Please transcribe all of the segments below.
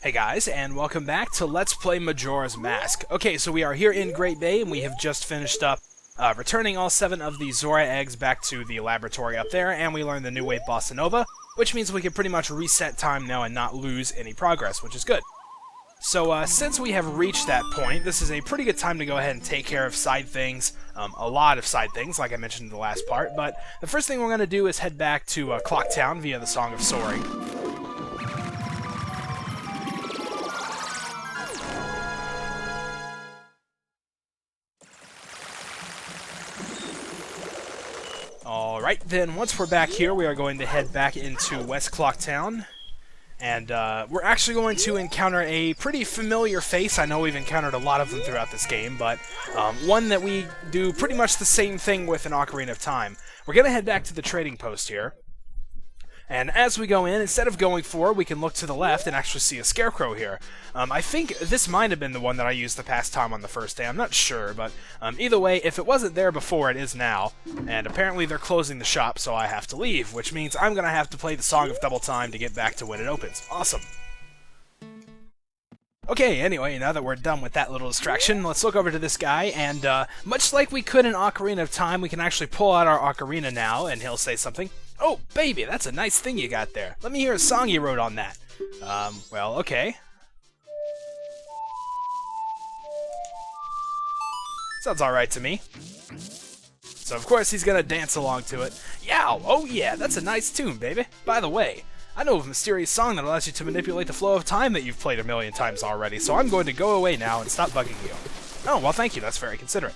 Hey guys, and welcome back to Let's Play Majora's Mask. Okay, so we are here in Great Bay, and we have just finished up returning all 7 of the Zora eggs back to the laboratory up there, and we learned the new wave Bossa Nova, which means we can pretty much reset time now and not lose any progress, which is good. So, since we have reached that point, this is a pretty good time to go ahead and take care of side things, a lot of side things, like I mentioned in the last part, but the first thing we're going to do is head back to Clock Town via the Song of Soaring. Alright, then once we're back here, we are going to head back into West Clock Town. And we're actually going to encounter a pretty familiar face. I know we've encountered a lot of them throughout this game, but one that we do pretty much the same thing with in Ocarina of Time. We're going to head back to the trading post here. And as we go in, instead of going forward, we can look to the left and actually see a Scarecrow here. I think this might have been the one that I used the past time on the first day. I'm not sure, but either way, if it wasn't there before, it is now. And apparently they're closing the shop, so I have to leave, which means I'm going to have to play the Song of Double Time to get back to when it opens. Awesome. Okay, anyway, now that we're done with that little distraction, let's look over to this guy, and much like we could in Ocarina of Time, we can actually pull out our ocarina now, and he'll say something. Oh, baby, that's a nice thing you got there. Let me hear a song you wrote on that. Well, okay. Sounds alright to me. So, of course, he's gonna dance along to it. Yow! Oh yeah, that's a nice tune, baby. By the way, I know of a mysterious song that allows you to manipulate the flow of time that you've played a million times already, so I'm going to go away now and stop bugging you. Oh, well, thank you. That's very considerate.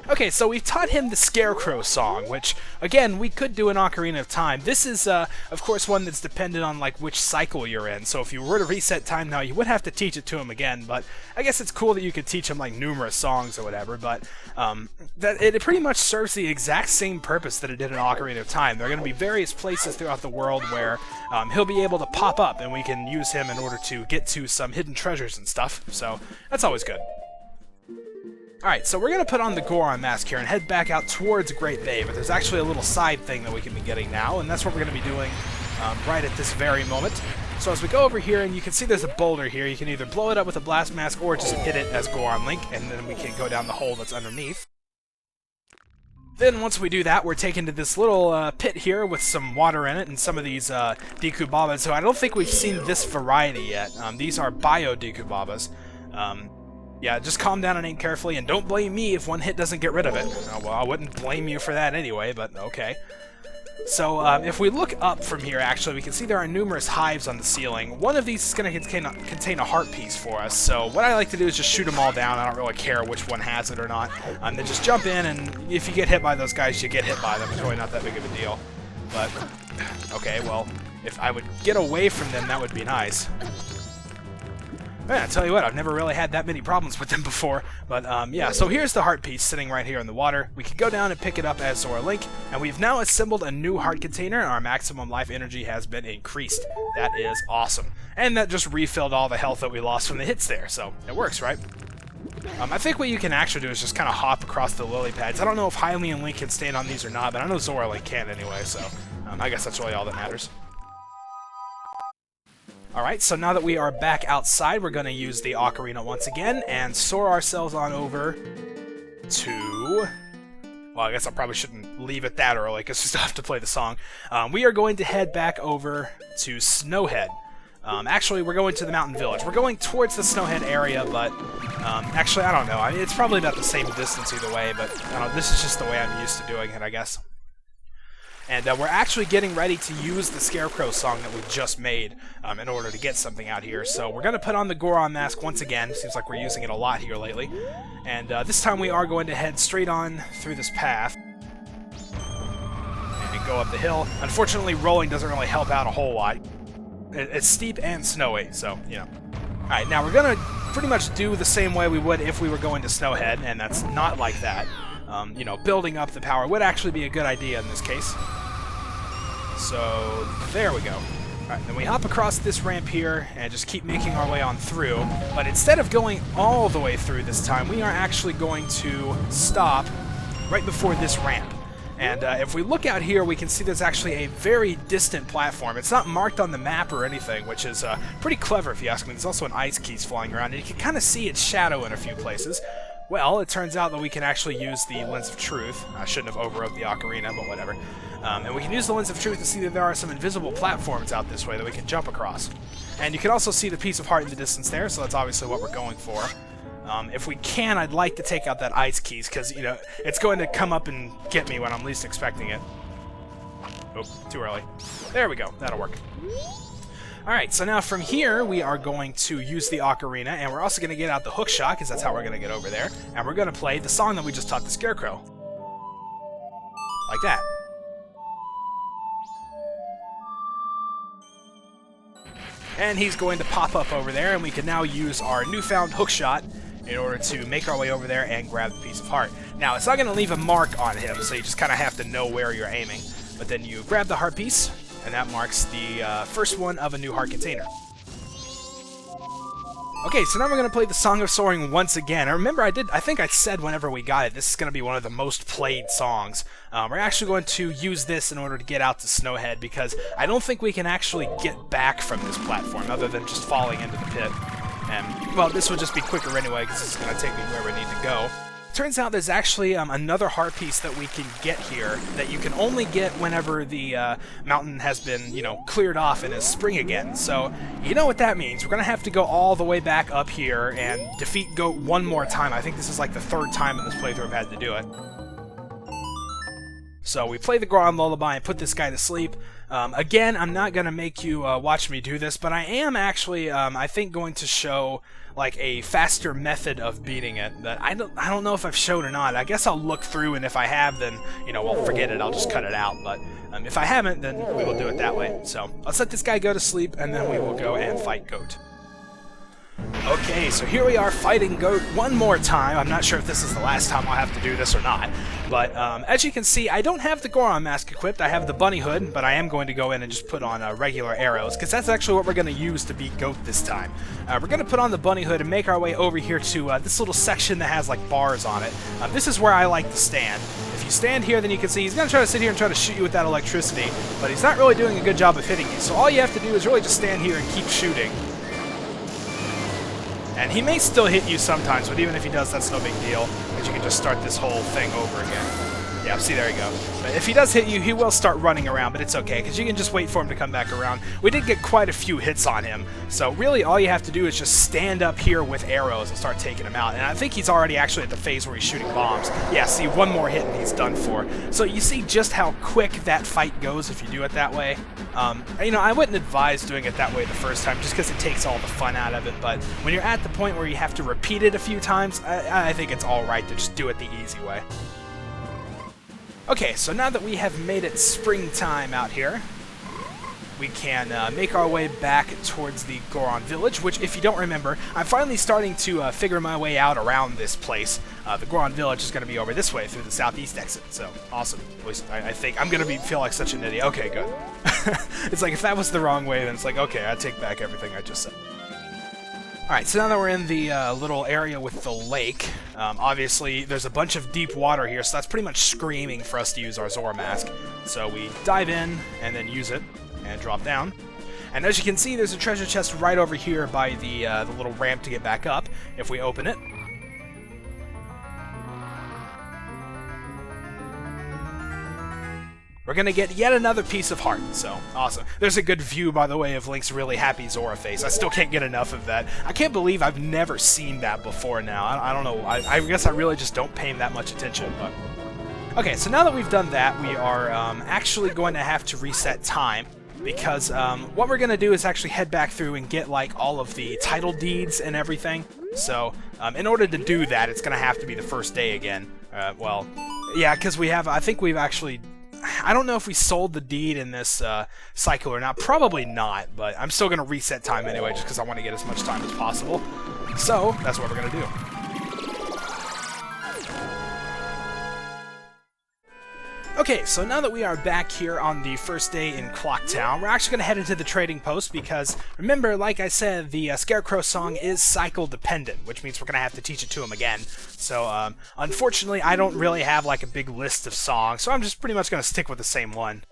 Okay, so we've taught him the Scarecrow song, which, again, we could do in Ocarina of Time. This is, of course, one that's dependent on, like, which cycle you're in. So if you were to reset time now, you would have to teach it to him again, but I guess it's cool that you could teach him, like, numerous songs or whatever, but it pretty much serves the exact same purpose that it did in Ocarina of Time. There are going to be various places throughout the world where he'll be able to pop up, and we can use him in order to get to some hidden treasures and stuff, so that's always good. Alright, so we're going to put on the Goron mask here and head back out towards Great Bay, but there's actually a little side thing that we can be getting now, and that's what we're going to be doing right at this very moment. So as we go over here, and you can see there's a boulder here, you can either blow it up with a blast mask or just hit it as Goron Link, and then we can go down the hole that's underneath. Then once we do that, we're taken to this little pit here with some water in it and some of these Deku Babas, so I don't think we've seen this variety yet. These are Bio Deku Babas. Yeah, just calm down and aim carefully, and don't blame me if one hit doesn't get rid of it. Oh, well, I wouldn't blame you for that anyway, but okay. So, if we look up from here, actually, we can see there are numerous hives on the ceiling. One of these is going to contain a heart piece for us, so what I like to do is just shoot them all down. I don't really care which one has it or not. Then just jump in, and if you get hit by those guys, you get hit by them. It's really not that big of a deal. But, okay, well, if I would get away from them, that would be nice. Man, I tell you what, I've never really had that many problems with them before. But, yeah, so here's the heart piece sitting right here in the water. We can go down and pick it up as Zora Link, and we've now assembled a new heart container, and our maximum life energy has been increased. That is awesome. And that just refilled all the health that we lost from the hits there, so it works, right? I think what you can actually do is just kind of hop across the lily pads. I don't know if Hylian Link can stand on these or not, but I know Zora Link can anyway, so I guess that's really all that matters. Alright, so now that we are back outside, we're going to use the ocarina once again and soar ourselves on over to... Well, I guess I probably shouldn't leave it that early because we still have to play the song. We are going to head back over to Snowhead. Actually, we're going to the Mountain Village. We're going towards the Snowhead area, but actually, I don't know. I mean, it's probably about the same distance either way, but this is just the way I'm used to doing it, I guess. And we're actually getting ready to use the Scarecrow song that we just made in order to get something out here. So we're going to put on the Goron mask once again. Seems like we're using it a lot here lately. And this time we are going to head straight on through this path. And go up the hill. Unfortunately, rolling doesn't really help out a whole lot. It's steep and snowy, so, you know. Alright, now we're going to pretty much do the same way we would if we were going to Snowhead, and that's not like that. You know, building up the power would actually be a good idea in this case. So, there we go. Alright, then we hop across this ramp here and just keep making our way on through. But instead of going all the way through this time, we are actually going to stop right before this ramp. And if we look out here, we can see there's actually a very distant platform. It's not marked on the map or anything, which is pretty clever if you ask me. There's also an ice keys flying around, and you can kind of see its shadow in a few places. Well, it turns out that we can actually use the Lens of Truth. I shouldn't have overwrote the ocarina, but whatever. And we can use the Lens of Truth to see that there are some invisible platforms out this way that we can jump across. And you can also see the piece of heart in the distance there, so that's obviously what we're going for. If we can, I'd like to take out that ice keys, because, you know, it's going to come up and get me when I'm least expecting it. Oh, too early. There we go. That'll work. Alright, so now from here, we are going to use the ocarina, and we're also going to get out the hook shot, because that's how we're going to get over there. And we're going to play the song that we just taught the Scarecrow. Like that. And he's going to pop up over there, and we can now use our newfound hook shot in order to make our way over there and grab the piece of heart. Now, it's not going to leave a mark on him, so you just kind of have to know where you're aiming. But then you grab the heart piece, and that marks the first one of a new heart container. Okay, so now we're going to play the Song of Soaring once again. I remember I think I said whenever we got it, this is going to be one of the most played songs. We're actually going to use this in order to get out to Snowhead, because I don't think we can actually get back from this platform, other than just falling into the pit. And, well, this would just be quicker anyway, because this is going to take me where we need to go. Turns out there's actually another heart piece that we can get here that you can only get whenever the mountain has been, you know, cleared off and is spring again. So, you know what that means. We're going to have to go all the way back up here and defeat Goat one more time. I think this is like the third time in this playthrough I've had to do it. So we play the Goron Lullaby and put this guy to sleep. Again, I'm not going to make you watch me do this, but I am actually, I think, going to show like a faster method of beating it that I don't know if I've showed or not. I guess I'll look through, and if I have, then, you know, well, forget it. I'll just cut it out. But if I haven't, then we will do it that way. So let's let this guy go to sleep, and then we will go and fight Goat. Okay, so here we are fighting Goat one more time. I'm not sure if this is the last time I'll have to do this or not. But as you can see, I don't have the Goron mask equipped. I have the bunny hood, but I am going to go in and just put on regular arrows, because that's actually what we're going to use to beat Goat this time. We're going to put on the bunny hood and make our way over here to this little section that has like bars on it. This is where I like to stand. If you stand here, then you can see he's going to try to sit here and try to shoot you with that electricity, but he's not really doing a good job of hitting you. So all you have to do is really just stand here and keep shooting. And he may still hit you sometimes, but even if he does, that's no big deal, because you can just start this whole thing over again. Yeah, see, there you go. But if he does hit you, he will start running around, but it's okay, because you can just wait for him to come back around. We did get quite a few hits on him, so really all you have to do is just stand up here with arrows and start taking him out. And I think he's already actually at the phase where he's shooting bombs. Yeah, see, one more hit and he's done for. So you see just how quick that fight goes if you do it that way. You know, I wouldn't advise doing it that way the first time, just because it takes all the fun out of it, but when you're at the point where you have to repeat it a few times, I think it's alright to just do it the easy way. Okay, so now that we have made it springtime out here, we can make our way back towards the Goron village, which, if you don't remember, I'm finally starting to figure my way out around this place. The Goron village is going to be over this way through the southeast exit, so awesome. At least I think. I'm going to feel like such an idiot. Okay, good. It's like, if that was the wrong way, then it's like, okay, I take back everything I just said. Alright, so now that we're in the little area with the lake, obviously there's a bunch of deep water here, so that's pretty much screaming for us to use our Zora mask. So we dive in, and then use it, and drop down. And as you can see, there's a treasure chest right over here by the little ramp to get back up. If we open it, we're going to get yet another piece of heart, so awesome. There's a good view, by the way, of Link's really happy Zora face. I still can't get enough of that. I can't believe I've never seen that before now. I don't know. I guess I really just don't pay him that much attention. But okay, so now that we've done that, we are actually going to have to reset time, because what we're going to do is actually head back through and get like all of the title deeds and everything. So in order to do that, it's going to have to be the first day again. Well, yeah, because we have, I think we've actually... I don't know if we sold the deed in this cycle or not. Probably not, but I'm still going to reset time anyway, just because I want to get as much time as possible. So, that's what we're going to do. Okay, so now that we are back here on the first day in Clocktown, we're actually going to head into the trading post because, remember, like I said, the Scarecrow song is cycle dependent, which means we're going to have to teach it to him again. So, unfortunately, I don't really have like a big list of songs, so I'm just pretty much going to stick with the same one.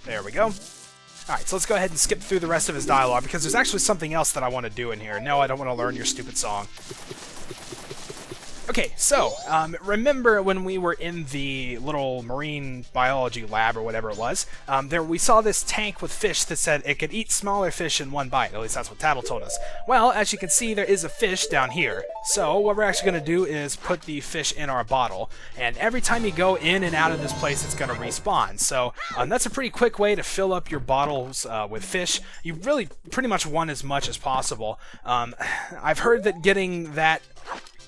There we go. Alright, so let's go ahead and skip through the rest of his dialogue, because there's actually something else that I want to do in here. No, I don't want to learn your stupid song. Okay, so, remember when we were in the little marine biology lab, or whatever it was, we saw this tank with fish that said it could eat smaller fish in one bite. At least that's what Tattle told us. Well, as you can see, there is a fish down here. So, what we're actually going to do is put the fish in our bottle, and every time you go in and out of this place, it's going to respawn. So, that's a pretty quick way to fill up your bottles with fish. You really pretty much want as much as possible. I've heard that getting that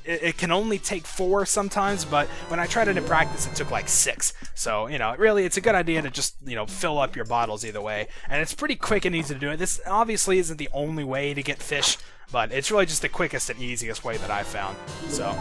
it can only take 4 sometimes, but when I tried it in practice, it took like 6. So, you know, really, it's a good idea to just, you know, fill up your bottles either way. And it's pretty quick and easy to do it. This obviously isn't the only way to get fish, but it's really just the quickest and easiest way that I've found. So,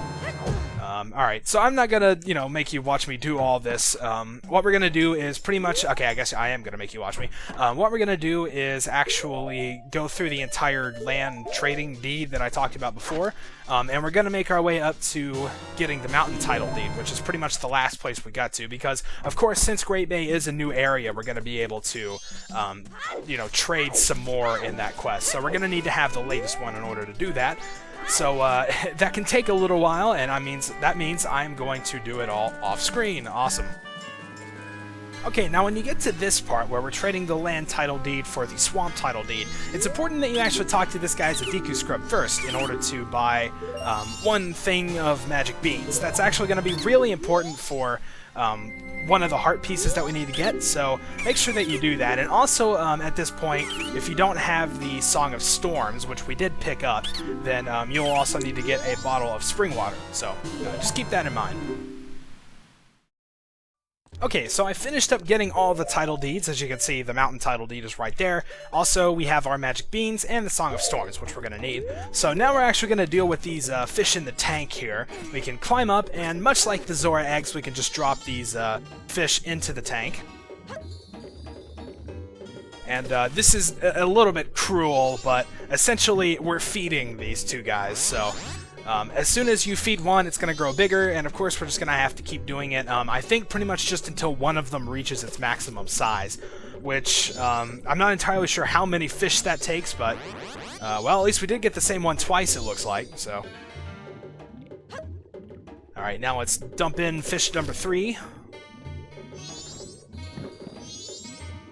alright, so I'm not gonna, you know, make you watch me do all this. What we're gonna do is pretty much, okay, I guess I am gonna make you watch me. What we're gonna do is actually go through the entire land trading deed that I talked about before, and we're gonna make our way up to getting the mountain title deed, which is pretty much the last place we got to, because, of course, since Great Bay is a new area, we're gonna be able to, you know, trade some more in that quest. So we're gonna need to have the latest one in order to do that. So that can take a little while, and that means I'm going to do it all off-screen. Awesome. Okay, now when you get to this part where we're trading the land title deed for the swamp title deed, it's important that you actually talk to this guy as a Deku Scrub first in order to buy one thing of magic beans. That's actually going to be really important for one of the heart pieces that we need to get, so make sure that you do that. And also, at this point, if you don't have the Song of Storms, which we did pick up, then you'll also need to get a bottle of spring water, so just keep that in mind. Okay, so I finished up getting all the title deeds. As you can see, the mountain title deed is right there. Also, we have our magic beans and the Song of Storms, which we're going to need. So now we're actually going to deal with these fish in the tank here. We can climb up, and much like the Zora eggs, we can just drop these fish into the tank. And this is a little bit cruel, but essentially we're feeding these two guys, so as soon as you feed one, it's going to grow bigger, and of course we're just going to have to keep doing it, I think pretty much just until one of them reaches its maximum size, which I'm not entirely sure how many fish that takes, but, well, at least we did get the same one twice, it looks like, so. Alright, now let's dump in fish number 3.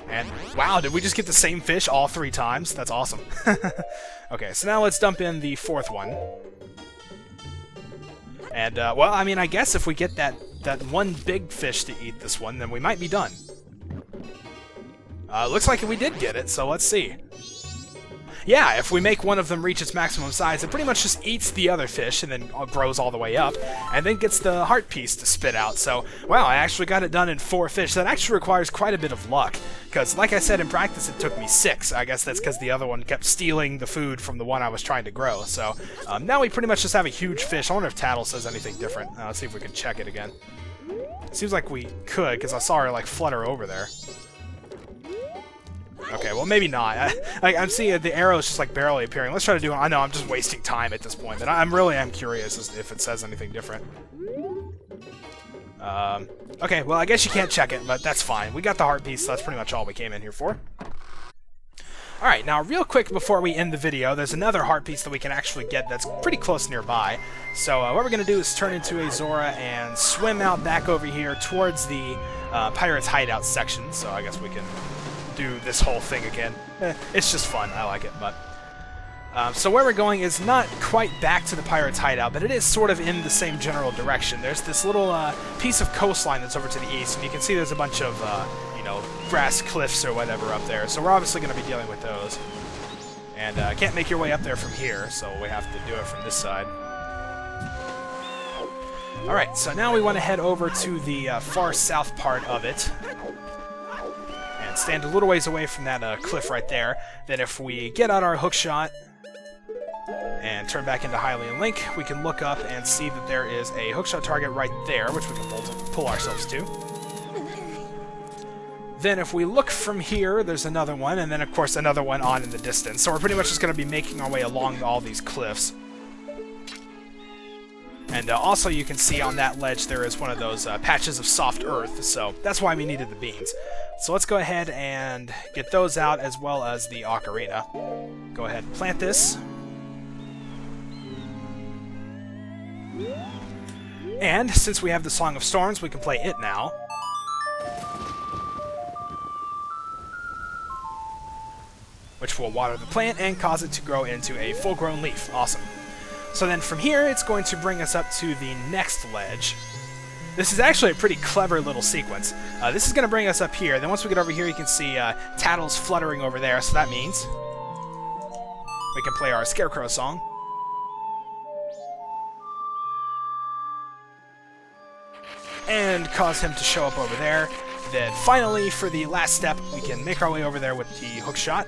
And, wow, did we just get the same fish all 3 times? That's awesome. Okay, so now let's dump in the 4th one. And, well, I mean, I guess if we get that one big fish to eat this one, then we might be done. Looks like we did get it, so let's see. Yeah, if we make one of them reach its maximum size, it pretty much just eats the other fish and then grows all the way up, and then gets the heart piece to spit out. So, wow, I actually got it done in 4 fish. That actually requires quite a bit of luck, because, like I said, in practice it took me 6. I guess that's because the other one kept stealing the food from the one I was trying to grow. So, now we pretty much just have a huge fish. I wonder if Tattle says anything different. Let's see if we can check it again. Seems like we could, because I saw her, like, flutter over there. Okay, well, maybe not. I'm seeing the arrows just, like, barely appearing. Let's try to do it. I know, I'm just wasting time at this point, but I'm curious as if it says anything different. Okay, well, I guess you can't check it, but that's fine. We got the heart piece, so that's pretty much all we came in here for. Alright, now, real quick before we end the video, there's another heart piece that we can actually get that's pretty close nearby. So, what we're going to do is turn into a Zora and swim out back over here towards the Pirates Hideout section, so I guess we can do this whole thing again. It's just fun. I like it, but so where we're going is not quite back to the Pirates Hideout, but it is sort of in the same general direction. There's this little piece of coastline that's over to the east, and you can see there's a bunch of you know, grass cliffs or whatever up there. So we're obviously going to be dealing with those, and can't make your way up there from here, so we have to do it from this side. Alright, so now we want to head over to the far south part of it. Stand a little ways away from that cliff right there. Then if we get out our hook shot and turn back into Hylian Link, we can look up and see that there is a hookshot target right there, which we can pull ourselves to. Then if we look from here, there's another one, and then of course another one on in the distance. So we're pretty much just going to be making our way along all these cliffs. And also you can see on that ledge there is one of those patches of soft earth, so that's why we needed the beans. So let's go ahead and get those out, as well as the ocarina. Go ahead and plant this. And since we have the Song of Storms, we can play it now. Which will water the plant and cause it to grow into a full-grown leaf. Awesome. So then from here, it's going to bring us up to the next ledge. This is actually a pretty clever little sequence. This is going to bring us up here. Then once we get over here, you can see Tattles fluttering over there, so that means we can play our Scarecrow song. And cause him to show up over there. Then finally, for the last step, we can make our way over there with the hookshot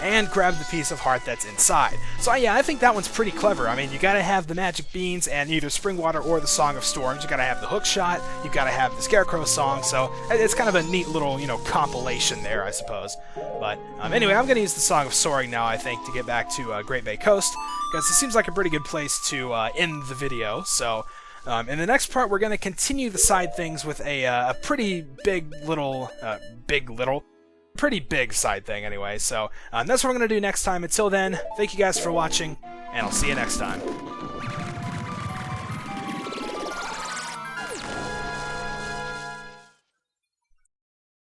and grab the piece of heart that's inside. So yeah, I think that one's pretty clever. I mean, you gotta have the magic beans and either spring water or the Song of Storms. You gotta have the hookshot, you gotta have the Scarecrow song, so it's kind of a neat little, compilation there, I suppose. But anyway, I'm gonna use the Song of Soaring now, I think, to get back to Great Bay Coast, because it seems like a pretty good place to end the video. So in the next part, we're going to continue the side things with a pretty big side thing anyway. So that's what we're going to do next time. Until then, thank you guys for watching, and I'll see you next time.